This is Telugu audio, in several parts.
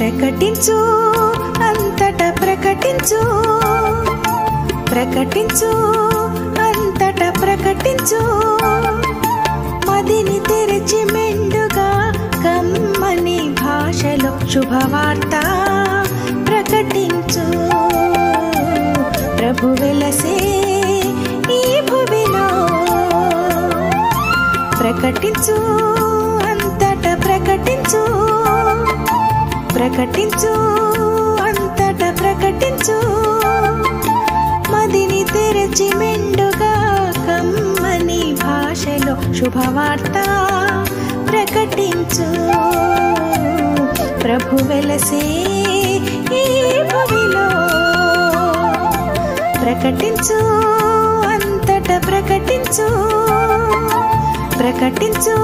ప్రకటించు అంతటా ప్రకటించు, ప్రకటించు అంతటా ప్రకటించు, మదిని తెరచి మెండుగా కమ్మని భాషలో శుభవార్త ప్రకటించు. ప్రభు వెలసే ఈ భువిలో, ప్రకటించు అంతటా ప్రకటించు, ప్రకటించు అంతటా ప్రకటించు, మదిని తెరచి మెండుగా కమ్మని భాషలో శుభవార్త ప్రకటించు. ప్రభు వెలసే ఈ భూమిలో, ప్రకటించు అంతటా ప్రకటించు, ప్రకటించు.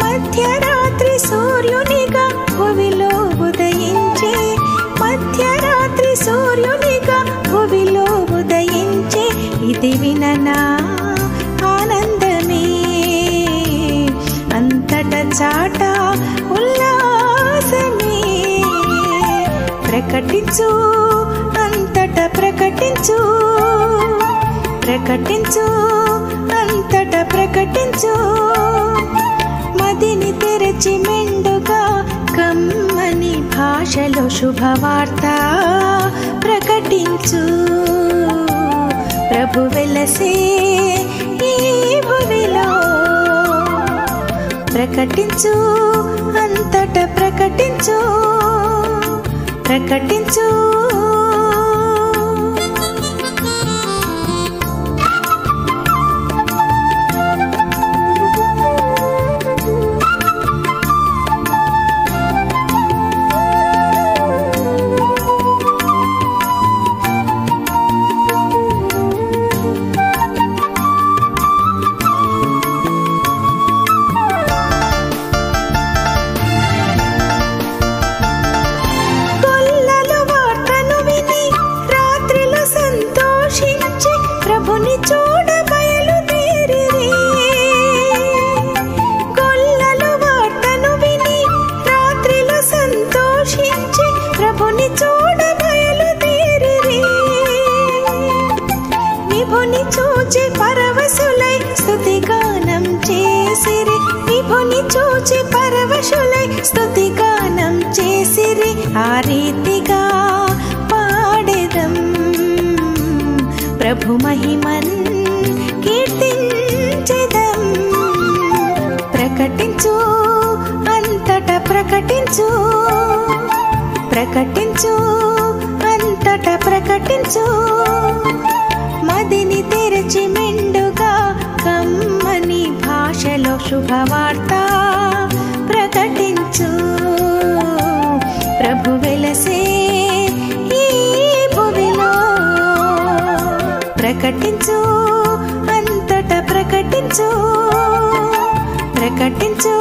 మధ్యరాత్రి సూర్యునిగా భువిలో ఉదయించే, మధ్యరాత్రి సూర్యునిగా భువిలో ఉదయించే, ఇది విననా ఆనందమే, అంతట చాట ఉల్లాసమే. ప్రకటించు అంతటా ప్రకటించు, ప్రకటించు అంతటా ప్రకటించు, మదిని తెరచి మెండుగా కమ్మని భాషలో శుభవార్త ప్రకటించు. ప్రభు వెలసే ఈ భూమిలో, ప్రకటించు అంతటా ప్రకటించు, ప్రకటించు. ప్రభుని చూడ బయలుదేరిరి, గొల్లలు వార్తను విని రాత్రిలో సంతోషించి ప్రభుని చూడ బయలుదేరిరి. విభుని చూచి పరవశులై స్తుతిగానం చేసిరి, విభుని చూచి పరవశులై స్తుతిగానం చేసిరి. ఆ రీతిగా పాడెదం ప్రభు మహిమన్ కీర్తించెదం. ప్రకటించు అంతటా ప్రకటించు, ప్రకటించు అంతటా ప్రకటించు, మదిని తెరచి మెండుగా కమ్మని భాషలో శుభవార్త ప్రకటించు. ప్రభు వెలసే ఈ భూమిలో, ప్రకటించు అంతటా ప్రకటించు, ప్రకటించు.